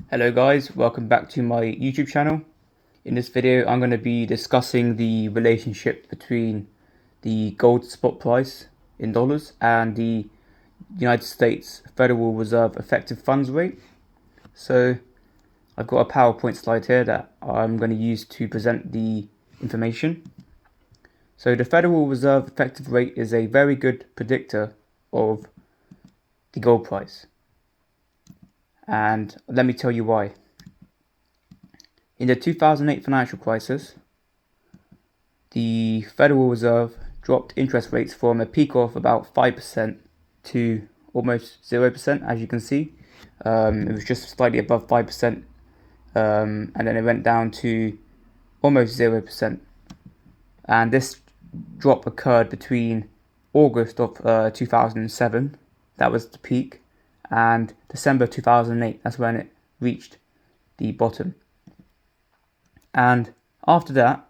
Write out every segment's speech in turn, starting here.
Hello guys, welcome back to my YouTube channel. In this video I'm going to be discussing the relationship between the gold spot price in dollars and the United States Federal Reserve effective funds rate. So I've got a PowerPoint slide here that I'm going to use to present the information. So the Federal Reserve effective rate is a very good predictor of the gold price. And let me tell you why. In the 2008 financial crisis, the Federal Reserve dropped interest rates from a peak of about 5% to almost 0%, as you can see. It was just slightly above 5%, and then it went down to almost 0%. And this drop occurred between August of 2007, that was the peak, and December 2008, that's when it reached the bottom. And after that,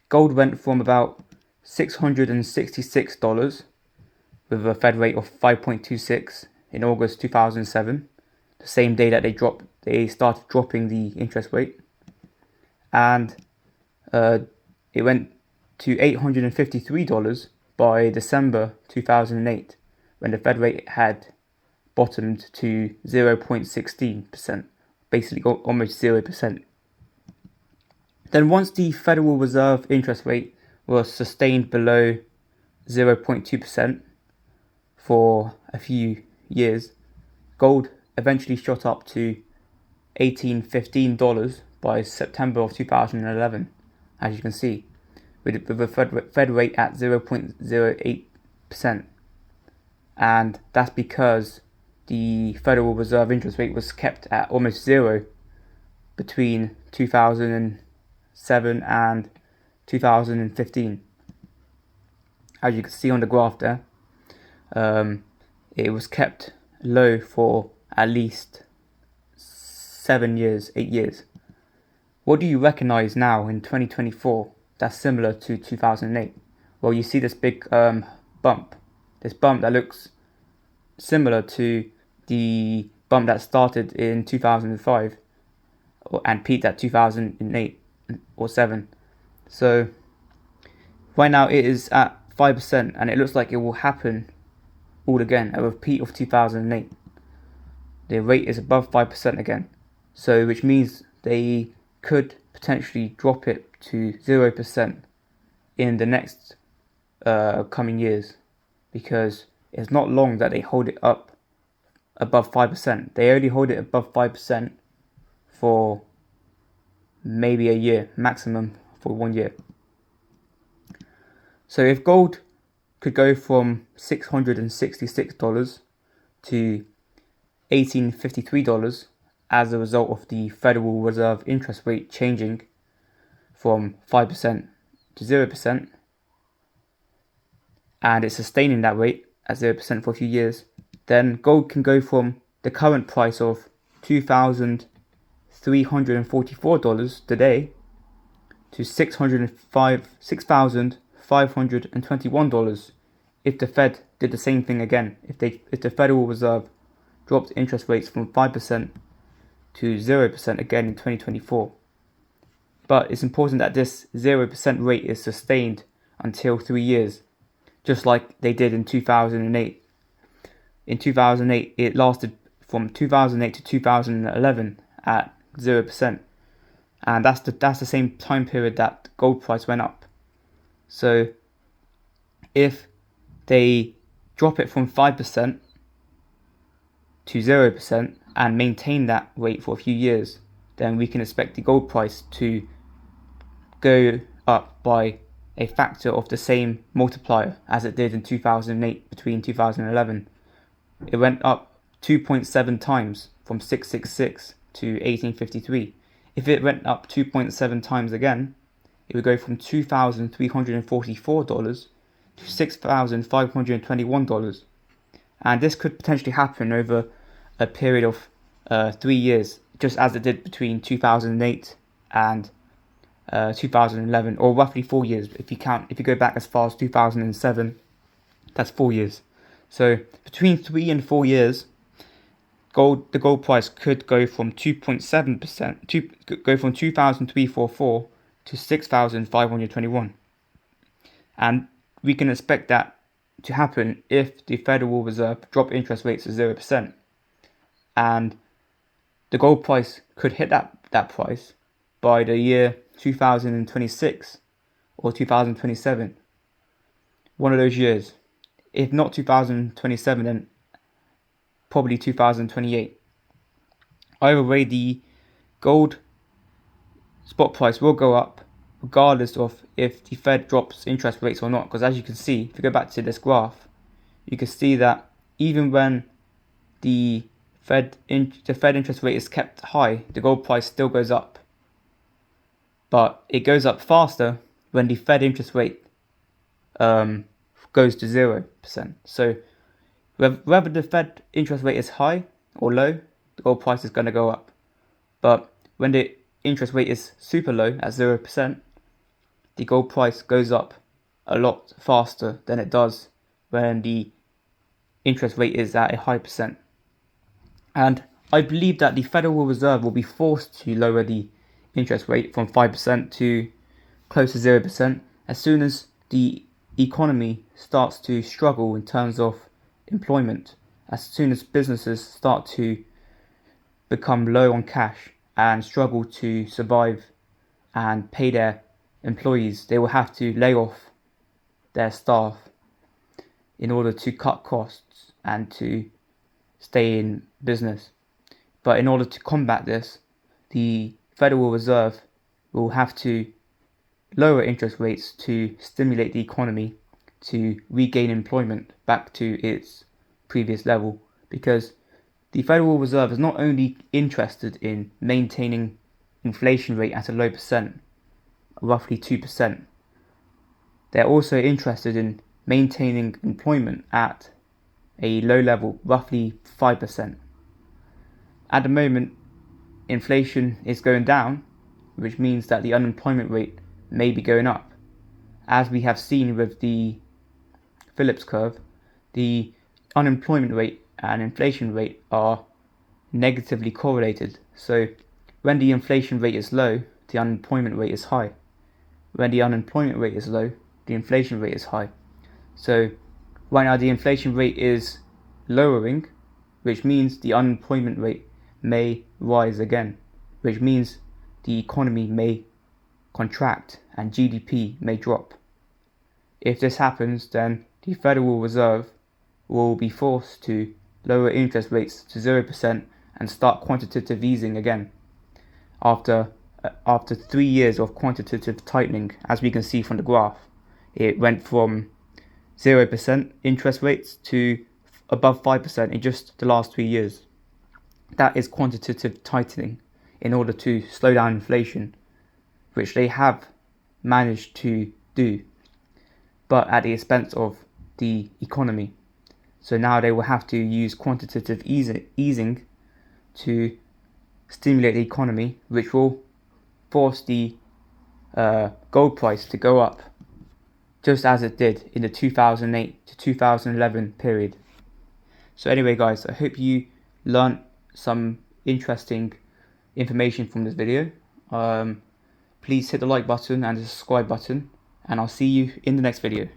gold went from about $666 with a Fed rate of 5.26 in August 2007, the same day that they started dropping the interest rate, and it went to $853 by December 2008, when the Fed rate had bottomed to 0.16%, basically almost 0%. Then once the Federal Reserve interest rate was sustained below 0.2% for a few years, gold eventually shot up to $1,815 by September of 2011, as you can see, with a Fed rate at 0.08%. And that's because the Federal Reserve interest rate was kept at almost zero between 2007 and 2015. As you can see on the graph there, it was kept low for at least 7 years, 8 years. What do you recognize now in 2024 that's similar to 2008? Well, you see this big bump that looks similar to the bump that started in 2005 and peaked at 2008 or 7. So right now it is at 5%, and it looks like it will happen all again, a repeat of 2008. The rate is above 5% again, so which means they could potentially drop it to 0% in the next coming years, because it's not long that they hold it up above 5%. They only hold it above 5% for maybe a year, maximum for 1 year. So if gold could go from $666 to $1,853 as a result of the Federal Reserve interest rate changing from 5% to 0%, and it's sustaining that rate at 0% for a few years, then gold can go from the current price of $2,344 today to $6,521 if the Fed did the same thing again. If the Federal Reserve dropped interest rates from 5% to 0% again in 2024. But it's important that this 0% rate is sustained until 3 years, just like they did in 2008. In 2008, it lasted from 2008 to 2011 at 0%, and that's the same time period that gold price went up. So if they drop it from 5% to 0% and maintain that rate for a few years, then we can expect the gold price to go up by a factor of the same multiplier as it did in 2008 between 2011. It went up 2.7 times from 666 to 1853. If it went up 2.7 times again, it would go from $2,344 to $6,521. And this could potentially happen over a period of 3 years, just as it did between 2008 and 2011, or roughly 4 years if you go back as far as 2007. That's 4 years. So between 3 and 4 years, the gold price could go from 2.7% to go from 2,344 to 6,521, and we can expect that to happen if the Federal Reserve drop interest rates to 0%, and the gold price could hit that price by the year 2026 or 2027, one of those years. If not 2027, then probably 2028. Either way, the gold spot price will go up regardless of if the Fed drops interest rates or not, because as you can see, if you go back to this graph, you can see that even when the Fed interest rate is kept high, the gold price still goes up, but it goes up faster when the Fed interest rate goes to 0%. So whether the Fed interest rate is high or low, the gold price is going to go up. But when the interest rate is super low at 0%, the gold price goes up a lot faster than it does when the interest rate is at a high percent. And I believe that the Federal Reserve will be forced to lower the interest rate from 5% to close to 0% as soon as the economy starts to struggle in terms of employment, as soon as businesses start to become low on cash and struggle to survive and pay their employees. They will have to lay off their staff in order to cut costs and to stay in business. But in order to combat this, the Federal Reserve will have to lower interest rates to stimulate the economy to regain employment back to its previous level, because the Federal Reserve is not only interested in maintaining inflation rate at a low percent, roughly 2%, they're also interested in maintaining employment at a low level, roughly 5%. At the moment, inflation is going down, which means that the unemployment rate may be going up. As we have seen with the Phillips curve, the unemployment rate and inflation rate are negatively correlated. So when the inflation rate is low, the unemployment rate is high. When the unemployment rate is low, the inflation rate is high. So right now the inflation rate is lowering, which means the unemployment rate may rise again, which means the economy may contract and GDP may drop. If this happens, then the Federal Reserve will be forced to lower interest rates to 0% and start quantitative easing again. After 3 years of quantitative tightening, as we can see from the graph, it went from 0% interest rates to above 5% in just the last 3 years. That is quantitative tightening in order to slow down inflation, which they have managed to do, but at the expense of the economy. So now they will have to use quantitative easing to stimulate the economy, which will force the gold price to go up, just as it did in the 2008 to 2011 period. So anyway guys, I hope you learned some interesting information from this video. Please hit the like button and the subscribe button, and I'll see you in the next video.